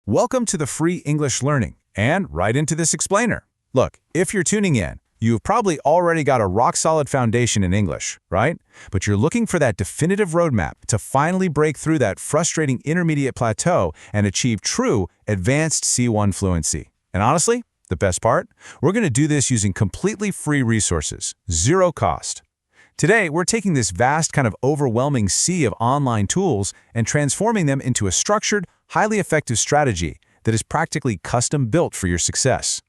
Welcome to the free English learning, and right into this explainer. Look, if you're tuning in, you've probably already got a rock-solid foundation in English, right? But you're looking for that definitive roadmap to finally break through that frustrating intermediate plateau and achieve true advanced C1 fluency. And honestly, the best part? We're going to do this using completely free resources, zero cost. Today, we're taking this vast kind of overwhelming sea of online tools and transforming them into a structured, highly effective strategy that is practically custom-built for your success.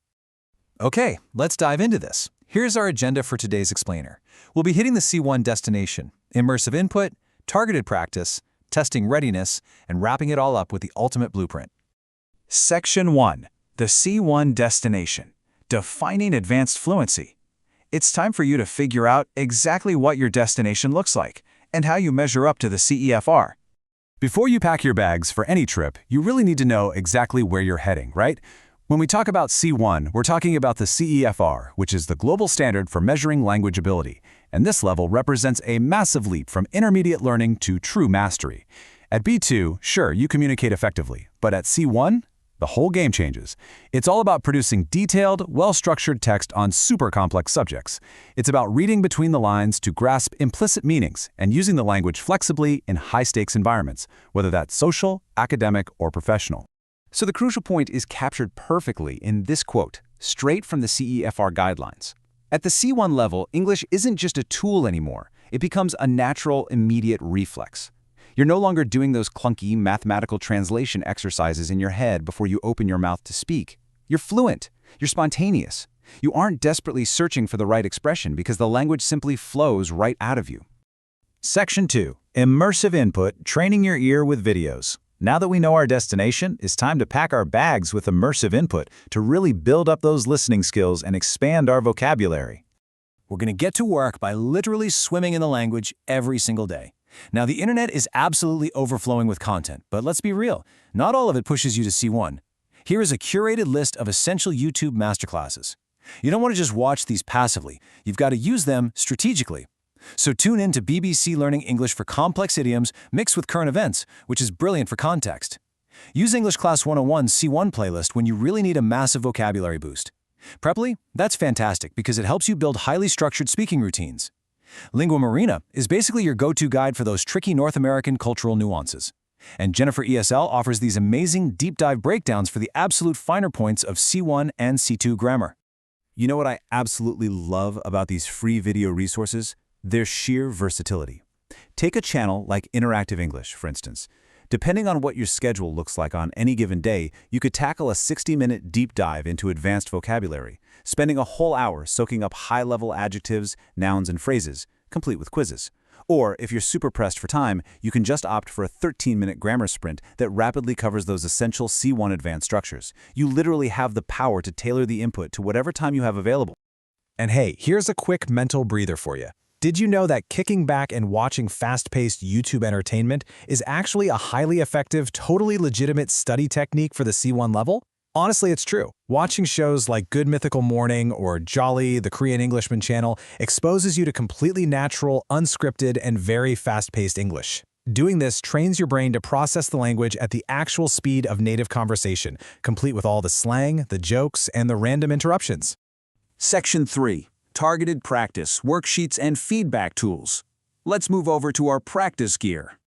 Okay, let's dive into this. Here's our agenda for today's explainer. We'll be hitting the C1 destination, immersive input, targeted practice, testing readiness, and wrapping it all up with the ultimate blueprint. Section 1. The C1 destination. Defining advanced fluency. It's time for you to figure out exactly what your destination looks like and how you measure up to the CEFR. Before you pack your bags for any trip, you really need to know exactly where you're heading, right? When we talk about C1, we're talking about the CEFR, which is the global standard for measuring language ability, and this level represents a massive leap from intermediate learning to true mastery. At B2, sure, you communicate effectively, but at C1, the whole game changes. It's all about producing detailed, well-structured text on super complex subjects. It's about reading between the lines to grasp implicit meanings and using the language flexibly in high-stakes environments, whether that's social, academic, or professional. So the crucial point is captured perfectly in this quote, straight from the CEFR guidelines. At the C1 level, English isn't just a tool anymore. It becomes a natural, immediate reflex. You're no longer doing those clunky mathematical translation exercises in your head before you open your mouth to speak. You're fluent. You're spontaneous. You aren't desperately searching for the right expression because the language simply flows right out of you. Section 2. Immersive input, training your ear with videos. Now that we know our destination, it's time to pack our bags with immersive input to really build up those listening skills and expand our vocabulary. We're going to get to work by literally swimming in the language every single day. Now, the internet is absolutely overflowing with content, but let's be real, not all of it pushes you to C1. Here is a curated list of essential YouTube masterclasses. You don't want to just watch these passively. You've got to use them strategically. So tune in to BBC Learning English for complex idioms mixed with current events, which is brilliant for context. Use English Class 101 C1 playlist when you really need a massive vocabulary boost. Preply, that's fantastic because it helps you build highly structured speaking routines. Lingua Marina is basically your go-to guide for those tricky North American cultural nuances. And Jennifer ESL offers these amazing deep dive breakdowns for the absolute finer points of C1 and C2 grammar. You know what I absolutely love about these free video resources? Their sheer versatility. Take a channel like Interactive English, for instance. Depending on what your schedule looks like on any given day, you could tackle a 60-minute deep dive into advanced vocabulary, spending a whole hour soaking up high-level adjectives, nouns, and phrases, complete with quizzes. Or, if you're super pressed for time, you can just opt for a 13-minute grammar sprint that rapidly covers those essential C1 advanced structures. You literally have the power to tailor the input to whatever time you have available. And hey, here's a quick mental breather for you. Did you know that kicking back and watching fast-paced YouTube entertainment is actually a highly effective, totally legitimate study technique for the C1 level? Honestly, it's true. Watching shows like Good Mythical Morning or Jolly, the Korean Englishman channel, exposes you to completely natural, unscripted, and very fast-paced English. Doing this trains your brain to process the language at the actual speed of native conversation, complete with all the slang, the jokes, and the random interruptions. Section 3. Targeted practice, worksheets, and feedback tools. Let's move over to our practice gear.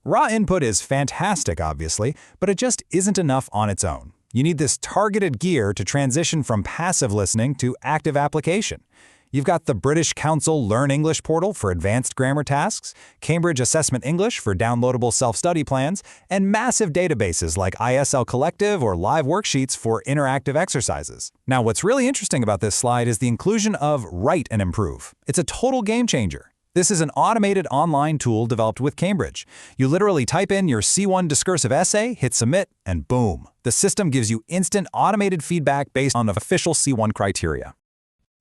Raw input is fantastic, obviously, but it just isn't enough on its own. You need this targeted gear to transition from passive listening to active application. You've got the British Council Learn English portal for advanced grammar tasks, Cambridge Assessment English for downloadable self-study plans, and massive databases like ISL Collective or live worksheets for interactive exercises. Now, what's really interesting about this slide is the inclusion of Write and Improve. It's a total game changer. This is an automated online tool developed with Cambridge. You literally type in your C1 discursive essay, hit submit, and boom. The system gives you instant automated feedback based on the official C1 criteria.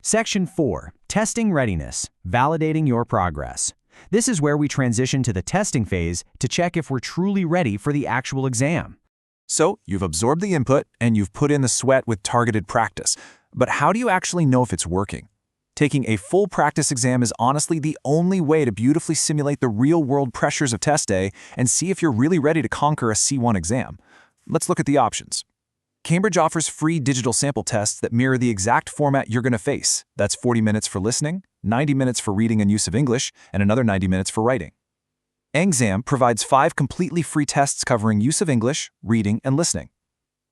Section 4. Testing readiness, validating your progress. This is where we transition to the testing phase to check if we're truly ready for the actual exam. So, you've absorbed the input and you've put in the sweat with targeted practice. But how do you actually know if it's working? Taking a full practice exam is honestly the only way to beautifully simulate the real-world pressures of test day and see if you're really ready to conquer a C1 exam. Let's look at the options. Cambridge offers free digital sample tests that mirror the exact format you're going to face. That's 40 minutes for listening, 90 minutes for reading and use of English, and another 90 minutes for writing. Exam provides 5 completely free tests covering use of English, reading, and listening.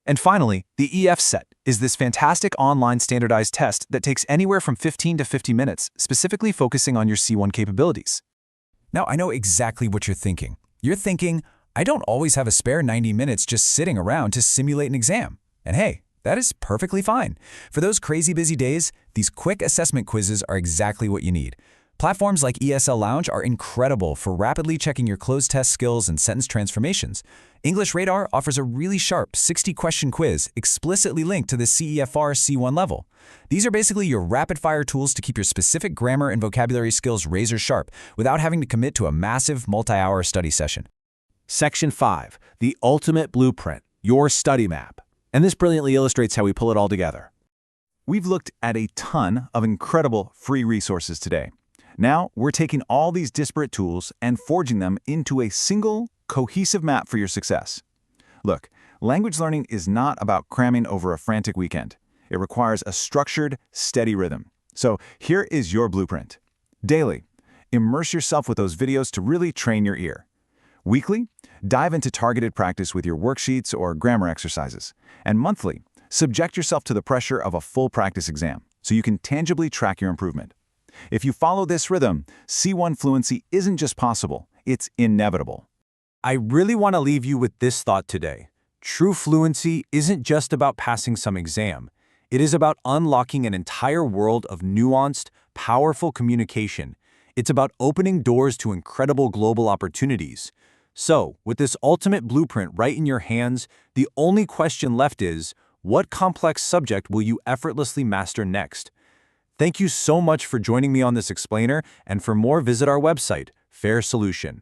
And finally, the EF-Set is this fantastic online standardized test that takes anywhere from 15 to 50 minutes, specifically focusing on your C1 capabilities. Now, I know exactly what you're thinking. You're thinking, I don't always have a spare 90 minutes just sitting around to simulate an exam. And hey, that is perfectly fine. For those crazy busy days, these quick assessment quizzes are exactly what you need. Platforms like ESL Lounge are incredible for rapidly checking your closed test skills and sentence transformations. English Radar offers a really sharp 60-question quiz explicitly linked to the CEFR C1 level. These are basically your rapid-fire tools to keep your specific grammar and vocabulary skills razor sharp without having to commit to a massive multi-hour study session. Section 5, the ultimate blueprint, your study map. And this brilliantly illustrates how we pull it all together. We've looked at a ton of incredible free resources today. Now, we're taking all these disparate tools and forging them into a single, cohesive map for your success. Look, language learning is not about cramming over a frantic weekend. It requires a structured, steady rhythm. So here is your blueprint. Daily, immerse yourself with those videos to really train your ear. Weekly, dive into targeted practice with your worksheets or grammar exercises. And monthly, subject yourself to the pressure of a full practice exam so you can tangibly track your improvement. If you follow this rhythm, C1 fluency isn't just possible, it's inevitable. I really want to leave you with this thought today. True fluency isn't just about passing some exam. It is about unlocking an entire world of nuanced, powerful communication. It's about opening doors to incredible global opportunities. So, with this ultimate blueprint right in your hands, the only question left is, what complex subject will you effortlessly master next? Thank you so much for joining me on this explainer, and for more, visit our website, Fair Solution.